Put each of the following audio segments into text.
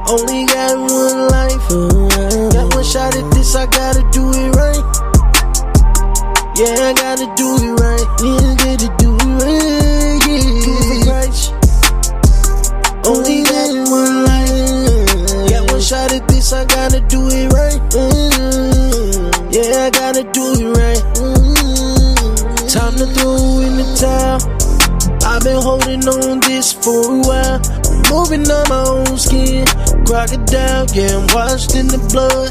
Only got one life. Got one shot at this, I gotta do it right. Yeah, I gotta do it right. Yeah, I gotta do it right. Yeah, do it right. Only got one life. Got one shot at this, I gotta do it right. Yeah, I gotta do it right. Time to throw in the towel. I've been holding on this for a while. I'm moving on my own skin. Crocodile, yeah, I'm washed in the blood.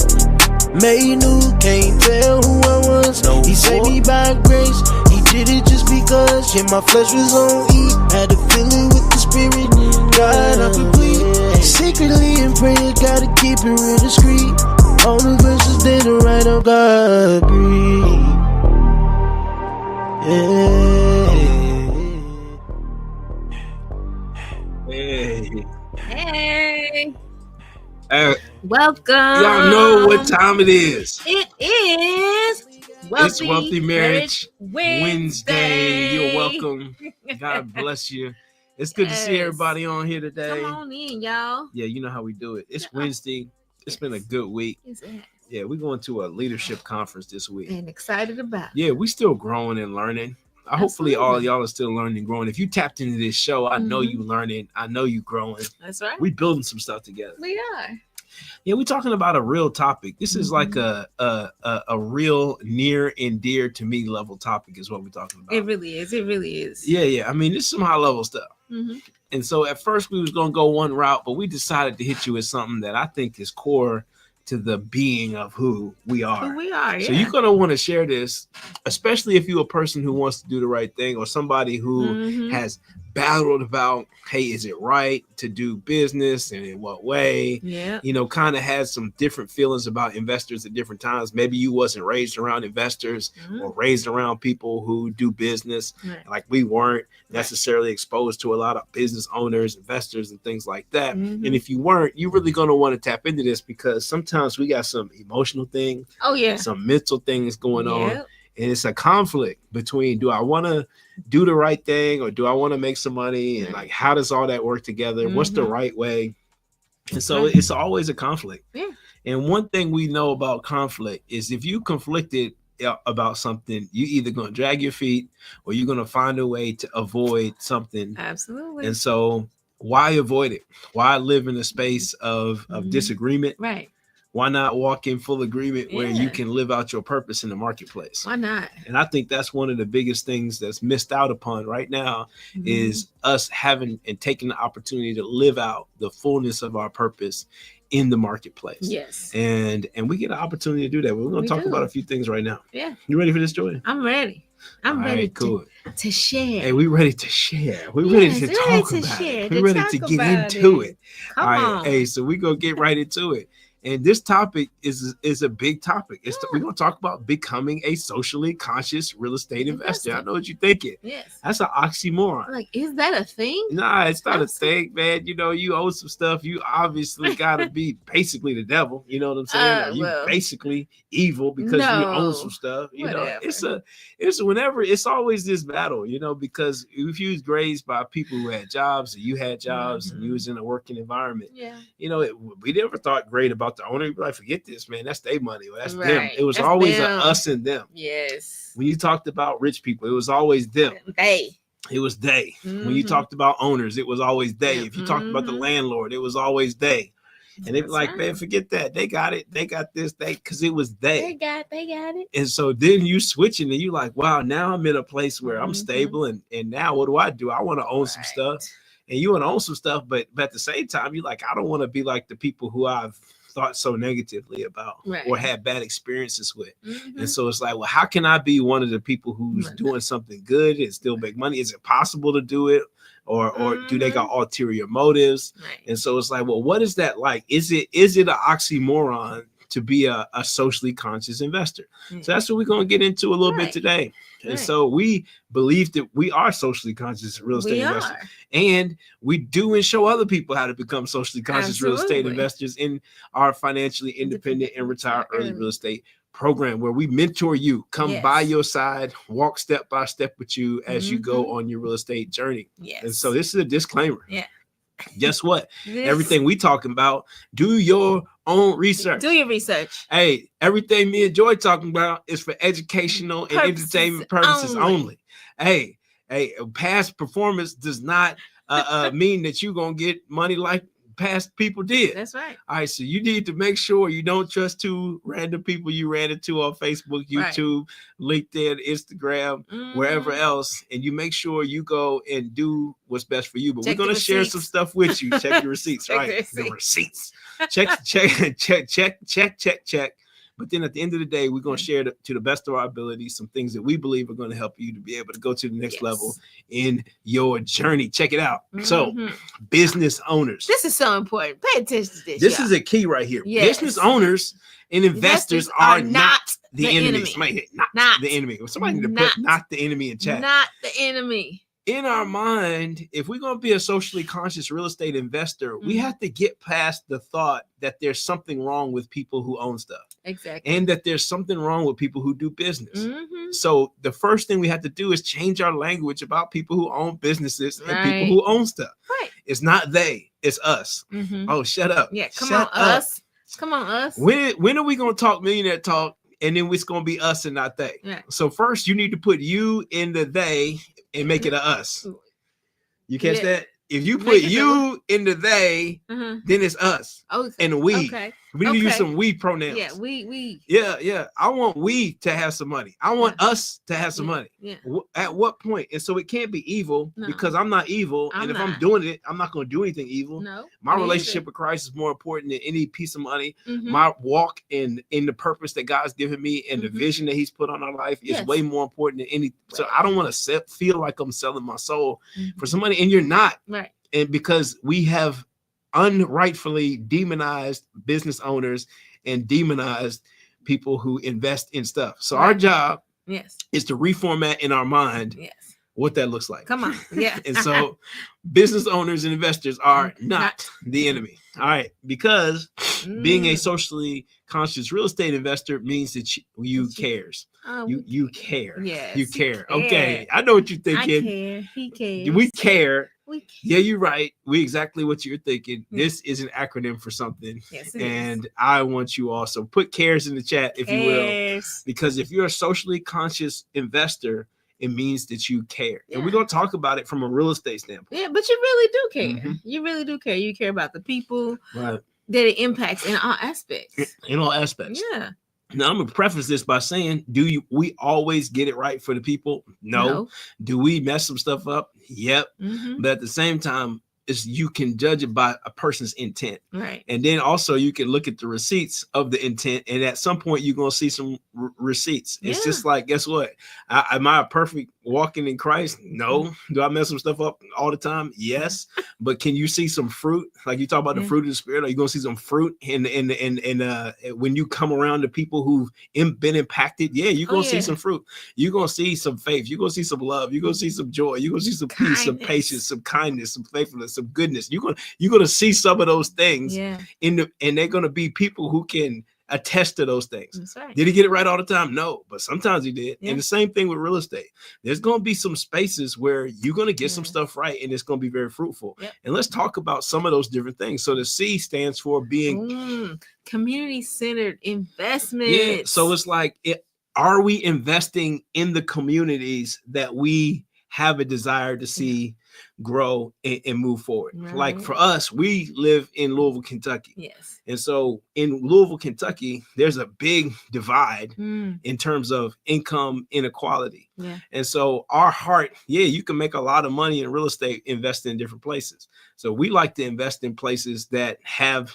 Made new, can't tell who I was. No, he saved me by grace. He did it just because. Yeah, my flesh was on E. Had to fill it with the spirit. God, I'm complete. Secretly in prayer, gotta keep it real discreet. All the verses they don't write on God breathe. Hey. Welcome. Y'all know what time it is. It is It's Wealthy Marriage Wednesday. You're welcome. God bless you. It's good to see everybody on here today. Come on in, y'all. Yeah, you know how we do it. It's Wednesday. It's been a good week. Yeah, we're going to a leadership conference this week. And excited about it. Yeah, we still growing and learning. Hopefully all of y'all are still learning and growing. If you tapped into this show, I know you learning. I know you growing. That's right. We building some stuff together. We are. Yeah, we're talking about a real topic. This is like a real near and dear to me level topic is what we're talking about. It really is. It really is. Yeah. I mean, this is some high level stuff. And so at first we was going to go one route, but we decided to hit you with something that I think is core to the being of who we are. Who we are, yeah. So you're going to want to share this, especially if you're a person who wants to do the right thing or somebody who has battled about, hey, is it right to do business and in what way? Yeah. You know, kind of had some different feelings about investors at different times. Maybe you wasn't raised around investors or raised around people who do business. Like we weren't necessarily exposed to a lot of business owners, investors, and things like that. And if you weren't, you're really going to want to tap into this because sometimes we got some emotional thing, some mental things going on. And it's a conflict between, do I want to do the right thing or do I want to make some money? And like, how does all that work together? What's the right way? And so it's always a conflict. Yeah. And one thing we know about conflict is if you conflicted about something, you either going to drag your feet or you're going to find a way to avoid something. Absolutely. And so why avoid it? Why live in a space of disagreement? Right. Why not walk in full agreement where you can live out your purpose in the marketplace? Why not? And I think that's one of the biggest things that's missed out upon right now is us having and taking the opportunity to live out the fullness of our purpose in the marketplace. Yes. And we get an opportunity to do that. We're going to talk about a few things right now. Yeah. You ready for this, Joy? I'm ready. I'm ready to share. Hey, we ready to share. We're ready to talk about it. We're ready to get into it. Come on. Hey, so we're going to get right into it. And this topic is a big topic. We're going to talk about becoming a socially conscious real estate investor. I know what you're thinking. Yes. That's an oxymoron. Like, is that a thing? Nah, it's not a thing, man. You know, you own some stuff. You obviously got to be basically the devil. You know what I'm saying? You basically evil because you own some stuff. You know, it's always this battle, you know, because if you was raised by people who had jobs and you had jobs and you was in a working environment, you know, we never thought great about the owner. You'd be like, forget this, man. That's their money. Well, that's them. It was always us and them. Yes. When you talked about rich people, it was always them. It was they. When you talked about owners, it was always they. If you talked about the landlord, it was always they. And they'd be like, man, forget that. They got it. They got this. Because it was they. They got it. And so then you switching and you like, wow, now I'm in a place where I'm stable. And now what do? I want to own some stuff. And you want to own some stuff. But at the same time, you're like, I don't want to be like the people who I've thought so negatively about or had bad experiences with. And so it's like, well, how can I be one of the people who's doing something good and still make money? Is it possible to do it? Or do they got ulterior motives? And so it's like, well, what is that like? Is it an oxymoron to be a socially conscious investor? So that's what we're going to get into a little bit today. And so we believe that we are socially conscious real estate investors. And we do and show other people how to become socially conscious real estate investors in our financially independent and retire early real estate program, where we mentor you, come by your side, walk step by step with you as you go on your real estate journey. And so this is a disclaimer. Guess what? This- Everything we talking about, do your own research. Do your research. Hey, everything me and Joy talking about is for educational and Purposes entertainment purposes only. Hey, past performance does not mean that you're gonna get money like past people did. That's right. All right, so you need to make sure you don't trust two random people you ran into on Facebook, YouTube, LinkedIn, Instagram, wherever else, and you make sure you go and do what's best for you. But Check we're gonna share some stuff with you. Check your receipts, Check right? the receipts. Check. But then at the end of the day, we're going to share to the best of our ability some things that we believe are going to help you to be able to go to the next level in your journey. Check it out. So, business owners. This is so important. Pay attention to this. This is a key right here. Yes. Business owners and investors are not the enemy. Somebody not the enemy. Somebody need to put not the enemy in chat. Not the enemy. In our mind, if we're going to be a socially conscious real estate investor, we have to get past the thought that there's something wrong with people who own stuff. Exactly. And that there's something wrong with people who do business. So the first thing we have to do is change our language about people who own businesses and people who own stuff. Right. It's not they, it's us. Oh, shut up. Yeah, come shut on, up. us. Come on, us. When are we going to talk millionaire talk? And then it's going to be us and not they. Yeah. So first you need to put you in the they and make it a us. You catch that? If you put you in the they, then it's us and we. Okay. We need to use some we pronouns. Yeah, we. Yeah. I want we to have some money. I want us to have some money. Yeah. At what point? And so it can't be evil because I'm not evil. And if I'm doing it, I'm not going to do anything evil. No. My relationship with Christ is more important than any piece of money. My walk in the purpose that God's given me and the vision that He's put on our life is way more important than any. So I don't want to feel like I'm selling my soul for some money, and you're not. Right. And because we have unrightfully demonized business owners and demonized people who invest in stuff. So our job is to reformat in our mind what that looks like. Come on. Yeah. And so business owners and investors are not the enemy. All right. Because being a socially conscious real estate investor means that you cares. You care. Yes. You care. Okay. I know what you're thinking. I care. He cares. We care. We care. Yeah, you're right. We exactly what you're thinking. This is an acronym for something. Yes, it and is. I want you also put cares in the chat, if you will. Because if you're a socially conscious investor, it means that you care. And we're going to talk about it from a real estate standpoint. Yeah, but you really do care. You really do care. You care about the people that it impacts in all aspects. In all aspects. Yeah. Now, I'm going to preface this by saying, we always get it right for the people? No. Do we mess some stuff up? Yep. But at the same time, you can judge it by a person's intent. Right. And then also you can look at the receipts of the intent. And at some point, you're going to see some receipts. It's just like, guess what? Am I a perfect walking in Christ? No. Do I mess some stuff up all the time? Yes. But can you see some fruit? Like you talk about the fruit of the Spirit, are you going to see some fruit in when you come around the people who've been impacted? Yeah, you're going to see some fruit. You're going to see some faith. You're going to see some love. You're going to see some joy. You're going to see some peace, some patience, some kindness, some faithfulness, some goodness. You're going to see some of those things and they're going to be people who can attest to those things. That's right. Did he get it right all the time? No, but sometimes he did. And the same thing with real estate. There's going to be some spaces where you're going to get some stuff right and it's going to be very fruitful. And let's talk about some of those different things. So the C stands for being community-centered investment. Yeah. So it's like, are we investing in the communities that we have a desire to see grow and move forward? Like for us, we live in Louisville, Kentucky. Yes. And so in Louisville, Kentucky, there's a big divide in terms of income inequality. And so our heart, you can make a lot of money in real estate investing in different places. So we like to invest in places that have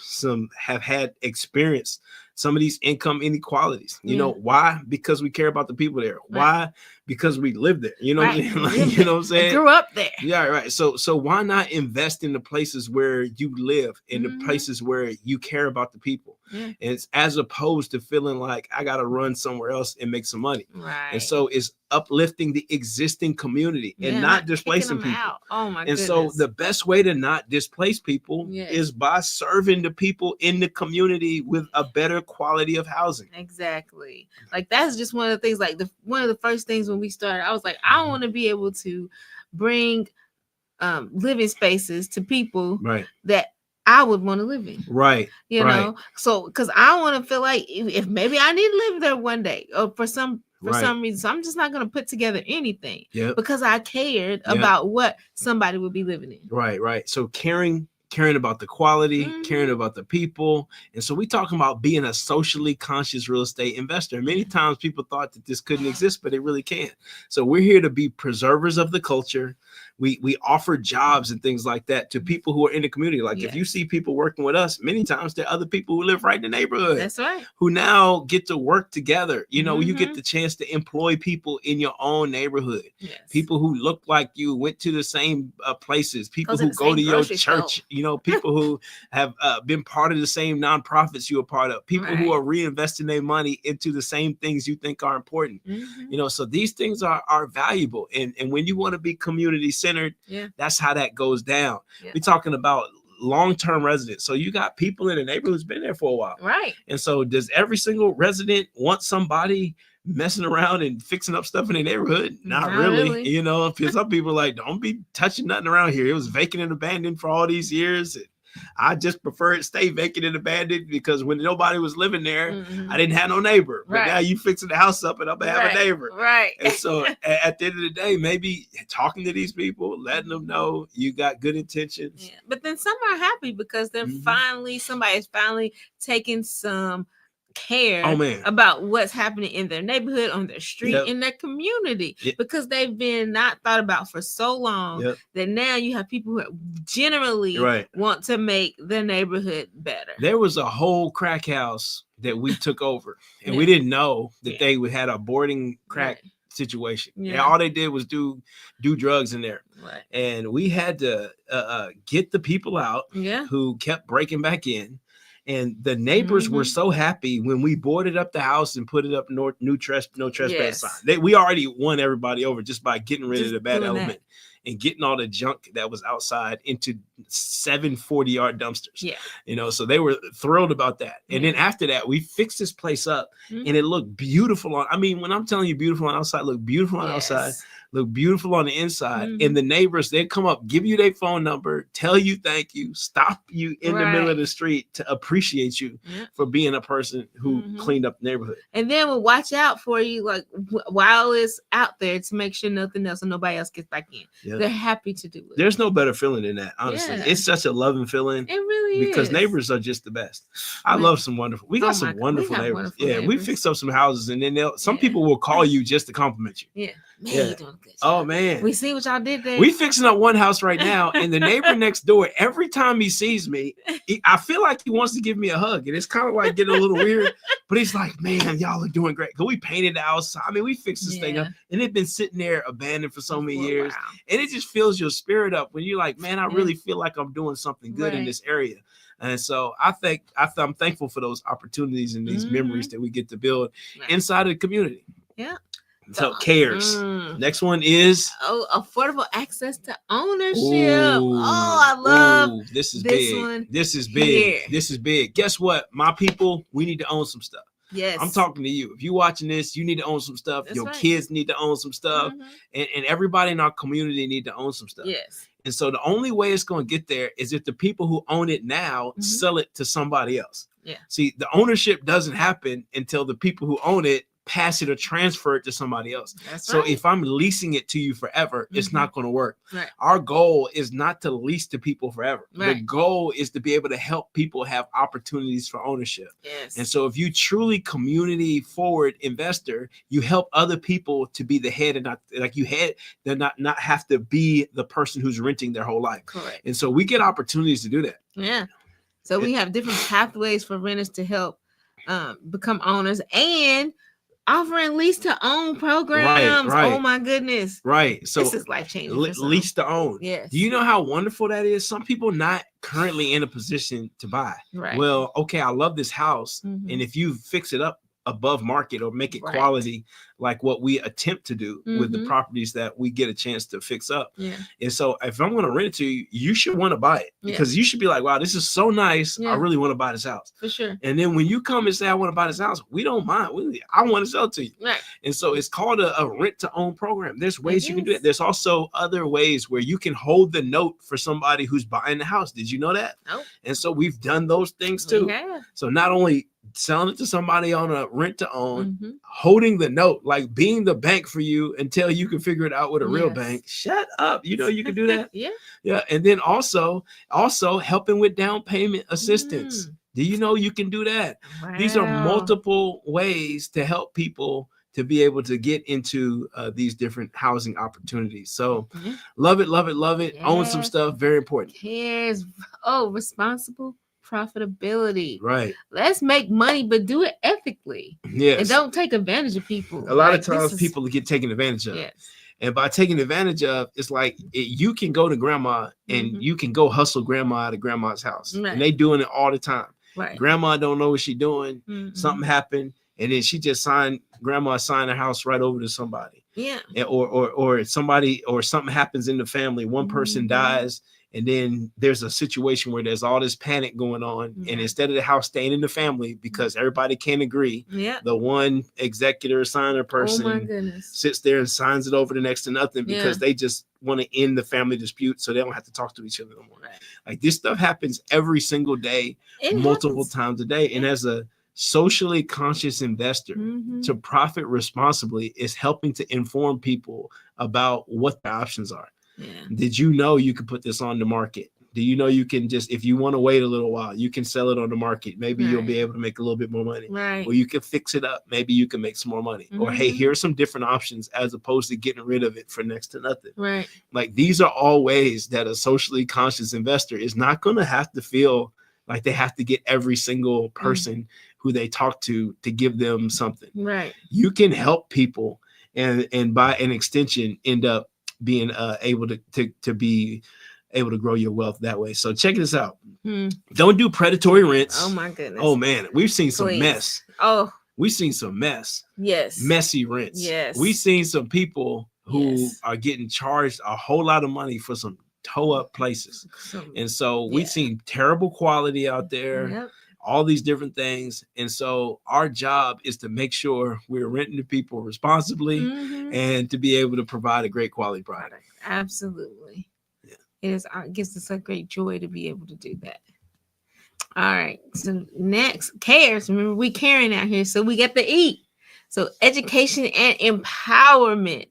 had experience some of these income inequalities. You know why? Because we care about the people there. Why? Because we live there. You know what I mean? Like, you know what I'm saying? I grew up there. Yeah, right. So why not invest in the places where you live, in the places where you care about the people? And it's as opposed to feeling like I got to run somewhere else and make some money. Right. And so it's uplifting the existing community and not displacing people. Out. Oh my goodness. And so the best way to not displace people is by serving the people in the community with a better quality of housing. Exactly. Like that's just one of the things, like one of the first things when we started, I was like, I want to be able to bring living spaces to people right, that I would want to live in. right, You right. know, so because I want to feel like if maybe I need to live there one day or for some reason, so I'm just not going to put together anything because I cared about what somebody would be living in. Right, right. So caring about the quality, caring about the people. And so we talking about being a socially conscious real estate investor. Many times people thought that this couldn't exist, but it really can. So we're here to be preservers of the culture. We offer jobs and things like that to people who are in the community. Like if you see people working with us, many times there are other people who live right in the neighborhood. That's right. Who now get to work together. You know, you get the chance to employ people in your own neighborhood. Yes. People who look like you, went to the same places, people who go to your church, you know, people who have been part of the same nonprofits you are part of, people who are reinvesting their money into the same things you think are important. You know, so these things are valuable. And when you want to be community centered, that's how that goes down. We're talking about long-term residents. So you got people in the neighborhood who's been there for a while. Right. And so does every single resident want somebody messing around and fixing up stuff in the neighborhood? Not really. You know, because some people are like, don't be touching nothing around here. It was vacant and abandoned for all these years. I just prefer it stay vacant and abandoned because when nobody was living there, I didn't have no neighbor. But now you fixing the house up and I'm gonna have a neighbor. Right. And so at the end of the day, maybe talking to these people, letting them know you got good intentions. Yeah. But then some are happy because they're somebody's finally taking some care about what's happening in their neighborhood, on their street, in their community, because they've been not thought about for so long that now you have people who generally want to make the neighborhood better. There was a whole crack house that we took over and we didn't know that they had a boarding crack situation. And all they did was do drugs in there. And we had to get the people out who kept breaking back in. And the neighbors were so happy when we boarded up the house and put it up no trespass sign. We already won everybody over just by getting rid of the bad element and getting all the junk that was outside into 7 40-yard dumpsters. You know, so they were thrilled about that. And then after that, we fixed this place up and it looked beautiful on. I mean, when I'm telling you beautiful on outside, look beautiful on outside. Look beautiful on the inside. And the neighbors, they come up, give you their phone number, tell you thank you, stop you in the middle of the street to appreciate you for being a person who cleaned up the neighborhood. And then we'll watch out for you like while it's out there to make sure nothing else and nobody else gets back in. They're happy to do it. There's no better feeling than that, honestly. It's such a loving feeling. It really is. Because neighbors are just the best. I love some wonderful. We got some wonderful neighbors. We fixed up some houses and then some people will call you just to compliment you. Man, you're doing good. Oh man, we see what y'all did there. We fixing up one house right now, and the neighbor next door, every time he sees me, I feel like he wants to give me a hug, and it's kind of like getting a little weird. But he's like, "Man, y'all are doing great." Cause we painted the house. I mean, we fixed this thing up, and it's been sitting there abandoned for so many years, and it just fills your spirit up when you're like, "Man, I really feel like I'm doing something good in this area." And so I'm thankful for those opportunities and these memories that we get to build inside of the community. So cares. Next one is affordable access to ownership. I love this is big. One. This is big. This is big. Guess what? My people, we need to own some stuff. Yes. I'm talking to you. If you're watching this, you need to own some stuff. Your kids need to own some stuff. And everybody in our community need to own some stuff. Yes. And so the only way it's going to get there is if the people who own it now sell it to somebody else. See, the ownership doesn't happen until the people who own it pass it or transfer it to somebody else. So if I'm leasing it to you forever, it's not going to work. Our goal is not to lease to people forever. The goal is to be able to help people have opportunities for ownership. And so if you truly community forward investor, you help other people to be the head and not like you had, they're not have to be the person who's renting their whole life. And so we get opportunities to do that. So we have different pathways for renters to help become owners and offering lease to own programs. Oh my goodness. So this is life changing. Lease to own. Yes. Do you know how wonderful that is? Some people not currently in a position to buy. Well, okay, I love this house. And if you fix it up above market or make it quality, like what we attempt to do with the properties that we get a chance to fix up. And so if I'm going to rent it to you, you should want to buy it, because you should be like, wow, this is so nice. I really want to buy this house. For sure. And then when you come and say, I want to buy this house, we don't mind. I want to sell it to you. Right. And so it's called a rent to own program. There's ways you can do it. There's also other ways where you can hold the note for somebody who's buying the house. Did you know that? Nope. And so we've done those things too. So not only selling it to somebody on a rent to own, holding the note, like being the bank for you until you can figure it out with a real bank. Shut up. You know, you can do that. Yeah. And then also helping with down payment assistance. Do you know you can do that? Wow. These are multiple ways to help people to be able to get into these different housing opportunities. So love it, love it, love it. Own some stuff. Very important. Responsible profitability. Right. Let's make money, but do it ethically. Yes. And don't take advantage of people. A lot of times people get taken advantage of. Yes. And by taking advantage of, it's like you can go to grandma and you can go hustle grandma out of grandma's house. Right. And they doing it all the time. Right. Grandma don't know what she's doing. Something happened. And then she just grandma signed her house right over to somebody. Yeah. Or somebody, or something happens in the family. One person dies. And then there's a situation where there's all this panic going on. And instead of the house staying in the family because everybody can't agree, the one executor signer person sits there and signs it over to next to nothing because they just want to end the family dispute so they don't have to talk to each other no more. Right. Like this stuff happens every single day, multiple times a day. And as a socially conscious investor, to profit responsibly is helping to inform people about what the options are. Yeah. Did you know you could put this on the market? Do you know you can just, if you want to wait a little while, you can sell it on the market. Maybe you'll be able to make a little bit more money. Right. Or you can fix it up. Maybe you can make some more money. Or hey, here's some different options as opposed to getting rid of it for next to nothing. Right. Like these are all ways that a socially conscious investor is not going to have to feel like they have to get every single person who they talk to give them something. Right. You can help people and by an extension end up being able to be able to grow your wealth that way. So check this out. Don't do predatory rents. Oh my goodness. Oh man, we've seen some mess. We've seen some mess. Yes. Messy rents. Yes. We've seen some people who are getting charged a whole lot of money for some toe up places. And so we've seen terrible quality out there. Yep. All these different things. And so our job is to make sure we're renting to people responsibly and to be able to provide a great quality product. Absolutely. Yeah. It gives us a great joy to be able to do that. All right. So next, cares. Remember, we caring out here. So we get to eat. So education and empowerment.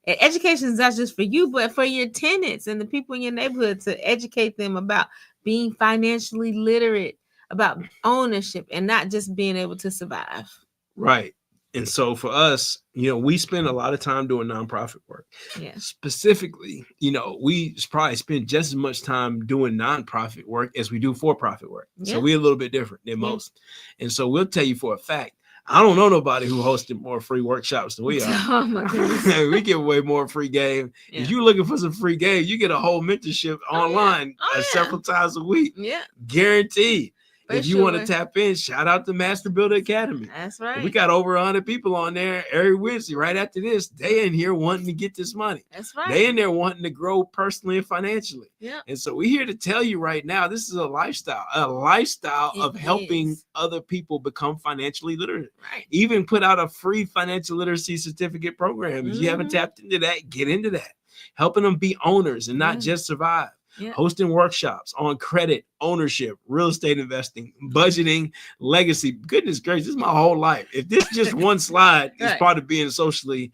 And education is not just for you, but for your tenants and the people in your neighborhood, to educate them about being financially literate, about ownership, and not just being able to survive. Right. And so for us, we spend a lot of time doing nonprofit work. Yeah. Specifically, we probably spend just as much time doing nonprofit work as we do for-profit work. Yeah. So we're a little bit different than most. And so we'll tell you for a fact, I don't know nobody who hosted more free workshops than we are. Oh my goodness. We give away more free game. Yeah. If you're looking for some free game, you get a whole mentorship online several times a week. Yeah. Guaranteed. If you want to tap in, shout out to Master Builder Academy. That's right. We got over 100 people on there every Wednesday. Right after this, they in here wanting to get this money. That's right. They in there wanting to grow personally and financially. Yeah. And so we're here to tell you right now, this is a lifestyle of helping other people become financially literate. Right. Even put out a free financial literacy certificate program. If you haven't tapped into that, get into that. Helping them be owners and not just survive. Yeah. Hosting workshops on credit, ownership, real estate investing, budgeting, legacy. Goodness gracious, this is my whole life. If this just one slide is part of being socially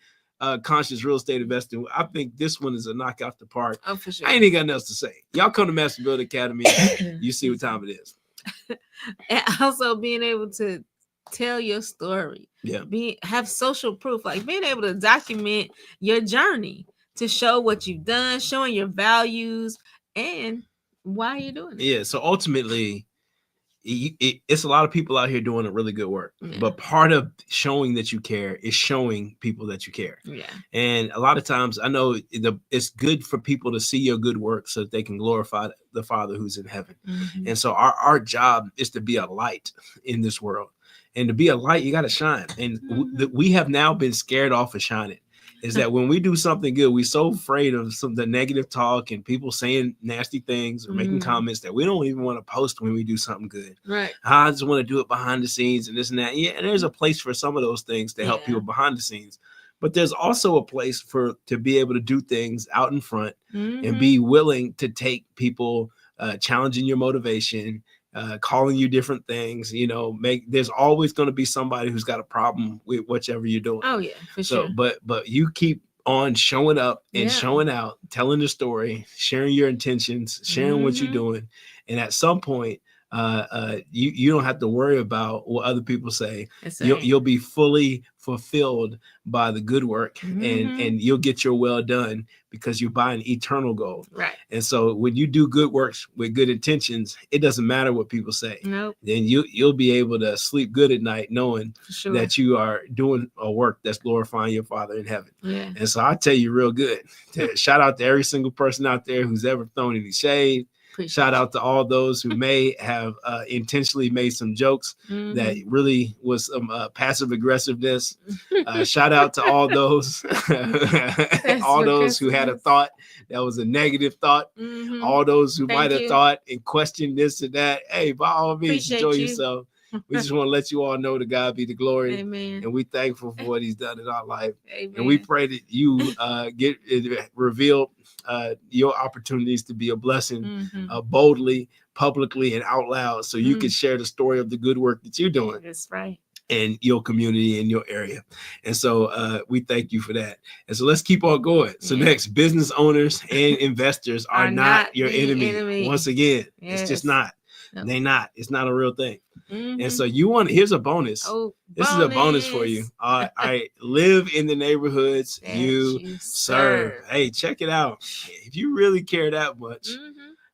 conscious real estate investing, I think this one is a knockout the park. Oh, for sure. I ain't even got nothing else to say. Y'all come to Master Builder Academy. You see what time it is. And also being able to tell your story. Yeah. Have social proof, like being able to document your journey, to show what you've done, showing your values and why you're doing it. Yeah. So ultimately, it's a lot of people out here doing a really good work. Yeah. But part of showing that you care is showing people that you care. Yeah. And a lot of times, I know it's good for people to see your good work so that they can glorify the Father who's in heaven. And so our job is to be a light in this world. And to be a light, you got to shine. And we have now been scared off of shining. Is that when we do something good, we're so afraid of the negative talk and people saying nasty things or making comments that we don't even want to post when we do something good. Right. I just want to do it behind the scenes and this and that. Yeah, and there's a place for some of those things to help people behind the scenes. But there's also a place to be able to do things out in front and be willing to take people challenging your motivation, calling you different things, there's always going to be somebody who's got a problem with whichever you're doing. Oh yeah, for sure. But you keep on showing up and showing out, telling the story, sharing your intentions, sharing what you're doing. And at some point, you don't have to worry about what other people say. You'll be fully fulfilled by the good work and you'll get your well done because you're buying eternal gold. Right. And so when you do good works with good intentions, it doesn't matter what people say. Nope. Then you'll be able to sleep good at night knowing that you are doing a work that's glorifying your Father in heaven. Yeah. And so I tell you real good, shout out to every single person out there who's ever thrown any shade. Shout out to all those who may have intentionally made some jokes that really was some passive aggressiveness. Shout out to all those, who had a thought that was a negative thought. All those who might have thought and questioned this and that. Hey, by all means, enjoy yourself. We just want to let you all know to God be the glory. Amen. And we thankful for what he's done in our life. Amen. And we pray that you get revealed your opportunities to be a blessing boldly, publicly, and out loud so you can share the story of the good work that you're doing. That's right. And your community in your area. And so we thank you for that. And so let's keep on going. So next, business owners and investors are not your enemy. Once again, it's just not. No. They not. It's not a real thing. And so here's a bonus. This is a bonus for you. I live in the neighborhoods you serve. Hey, check it out. If you really care that much,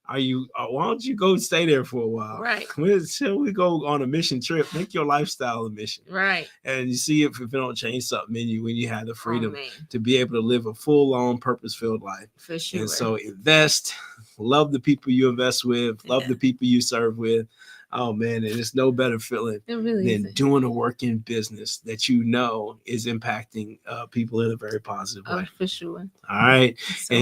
why don't you go stay there for a while? Right. Until we go on a mission trip, make your lifestyle a mission. Right. And you see if it don't change something in you when you have the freedom to be able to live a full-on, purpose-filled life. For sure. And so invest, love the people you invest with, love the people you serve with. Oh man, and it's no better feeling than doing a work in business that is impacting people in a very positive way. For sure. All right.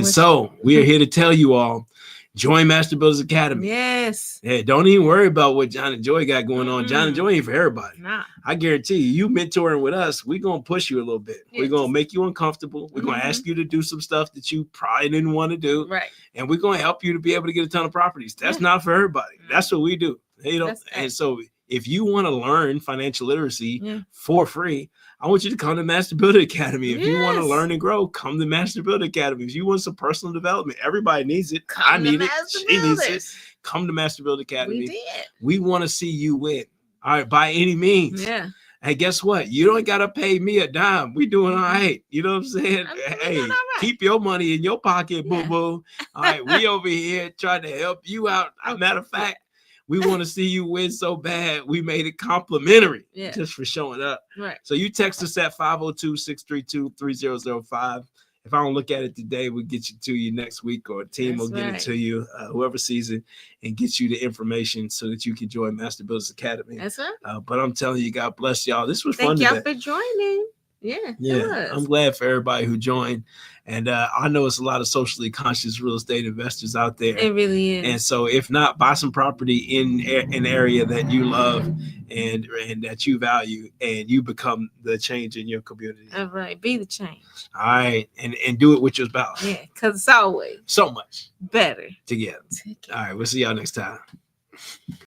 So we are here to tell you all, join Master Builders Academy. Yes. Hey, don't even worry about what John and Joy got going on. John and Joy ain't for everybody. Nah. I guarantee you mentoring with us, we're going to push you a little bit. Yes. We're going to make you uncomfortable. We're going to ask you to do some stuff that you probably didn't want to do. Right. And we're going to help you to be able to get a ton of properties. That's not for everybody. That's what we do. And so if you want to learn financial literacy for free, I want you to come to Master Builder Academy. If you want to learn and grow, come to Master Builder Academy. If you want some personal development, everybody needs it. I need it. She needs it. Come to Master Builder Academy. We want to see you win. All right, by any means. Yeah. Hey, guess what? You don't got to pay me a dime. We doing all right. You know what I'm saying? Hey, keep your money in your pocket, boo-boo. All right, we over here trying to help you out. Matter of fact, we want to see you win so bad. We made it complimentary just for showing up. Right. So you text us at 502-632-3005. If I don't look at it today, we'll get it to you next week, or a team will get it to you, whoever sees it, and get you the information so that you can join Master Builders Academy. That's right. But I'm telling you, God bless y'all. This was fun today. Thank y'all for joining. Yeah, I'm glad for everybody who joined. And I know it's a lot of socially conscious real estate investors out there. It really is. And so if not, buy some property in an area that you love and that you value, and you become the change in your community. All right. Be the change. All right. And do it with your spouse. Yeah, because it's always so much better together. All right. We'll see y'all next time.